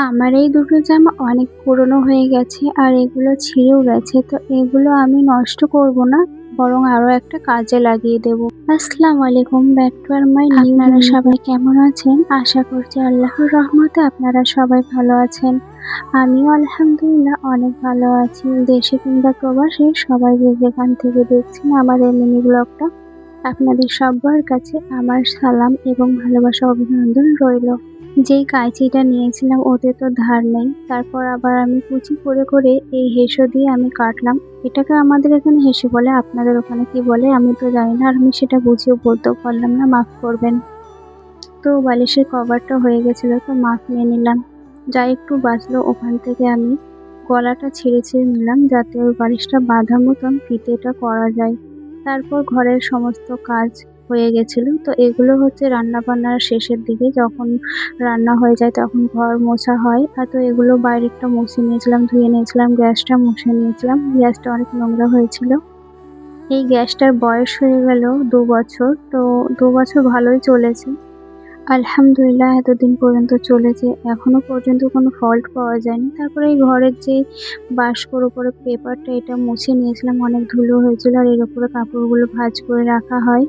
আমার এই দুটো জামা অনেক পুরনো হয়ে গেছে আর এগুলো ছিঁড়েও গেছে। তো এগুলো আমি নষ্ট করব না, বরং আরো একটা কাজে লাগিয়ে দেব। আসসালামু আলাইকুম, back to our my new. আপনারা সবাই কেমন আছেন? আশা করছি আল্লাহর রহমতে আপনারা সবাই ভালো আছেন। আমিও আলহামদুলিল্লাহ অনেক ভালো আছি। দেশে কিংবা প্রবাসে সবাই যে যেখান থেকে দেখছেন আমার এই মিনি ব্লগটা, আপনাদের সবার কাছে আমার সালাম এবং ভালোবাসা অভিনন্দন রইল। যেই কাঁচিটা নিয়েছিলাম ওতে তো ধার নেই, তারপর আবার আমি কুচি করে করে এই হেসো দিয়ে আমি কাটলাম। এটাকে আমাদের এখানে হেসে বলে, আপনাদের ওখানে কি বলে আমি তো জানি না, আর আমি সেটা বুঝিয়েও বলতেও পারলাম না, মাফ করবেন। তো বালিশের কভারটা হয়ে গেছিলো, তো মাপ নিয়ে নিলাম। যা একটু বাঁচলো ওখান থেকে আমি গলাটা ছিঁড়ে ছিঁড়ে নিলাম, যাতে ওই বালিশটা বাঁধা মতন ফিতেটা করা যায়। তারপর ঘরের সমস্ত কাজ হয়ে গেছিল। তো এগুলো হচ্ছে রান্না বান্নার শেষের দিকে, যখন রান্না হয়ে যায় তখন ঘর মোছা হয়। আর তো এগুলো বাইরেরটা মুছে নিয়েছিলাম, ধুয়ে নিয়েছিলাম, গ্যাসটা মুছে নিয়েছিলাম, গ্যাসটা অনেক নোংরা হয়েছিল। এই গ্যাসটার বয়স হয়ে গেল 2 বছর। তো 2 বছর ভালোই চলেছে আলহামদুলিল্লাহ, এতদিন পর্যন্ত চলেছে, এখনো পর্যন্ত কোনো ফল্ট পাওয়া যায়নি। তারপরে এই ঘরের যে বাস্কর উপরে পেপারটা, এটা মুছে নিয়েছিলাম, অনেক ধুলো হয়েছিল। আর এর উপরে কাপড়গুলো ভাঁজ করে রাখা হয়।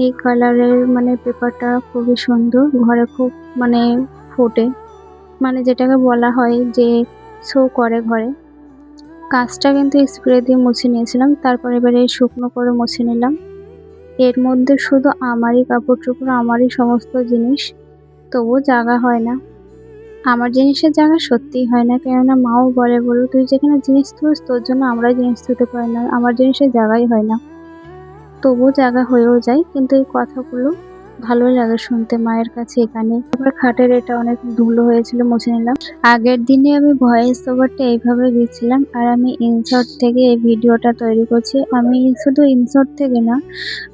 এই কালারের মানে পেপারটা খুবই সুন্দর, ঘরে খুব মানে ফোটে, মানে যেটাকে বলা হয় যে শো করে ঘরে। কাঁচটা কিন্তু স্প্রে দিয়ে মুছে নিয়েছিলাম, তারপর এবারে শুকনো করে মুছে নিলাম। এর মধ্যে শুধু আমারই কাপড় চোপড়, আমারই সমস্ত জিনিস, তবুও জাগা হয় না। আমার জিনিসের জায়গা সত্যিই হয় না, কেননা মাও বলে তুই যেখানে জিনিস থুস তোর জন্য আমরা জিনিস ধুতে পারি না, আমার জিনিসের জায়গাই হয় না। তবুও জায়গা হয়েও যায়, কিন্তু এই কথাগুলো ভালোই লাগে শুনতে মায়ের কাছে। এখানে আবার খাটের এটা অনেক ধুলো হয়েছিল, মুছে নিলাম। আগের দিনে আমি ভয়েস ওভারটা এইভাবে দিচ্ছিলাম, আর আমি ইনশর্ট থেকে এই ভিডিওটা তৈরি করছি। আমি শুধু ইনশর্ট থেকে না,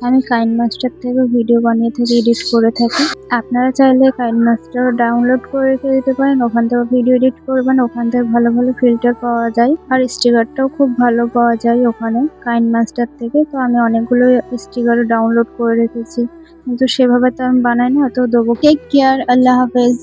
আমি কাইনমাস্টার থেকে ভিডিও বানিয়ে থাকি, এডিট করে থাকি। আপনারা চাইলে কাইনমাস্টার ডাউনলোড করে রেখে দিতে পারেন, ওখান থেকে ভিডিও এডিট করবেন, ওখান থেকে ভালো ভালো ফিল্টার পাওয়া যায়, আর স্টিকারটাও খুব ভালো পাওয়া যায় ওখানে কাইনমাস্টার থেকে। তো আমি অনেকগুলো স্টিকার ডাউনলোড করে রেখেছি, কিন্তু সেভাবে তো আমি বানাই না, তো দেবো। টেক কেয়ার, আল্লাহ হাফেজ।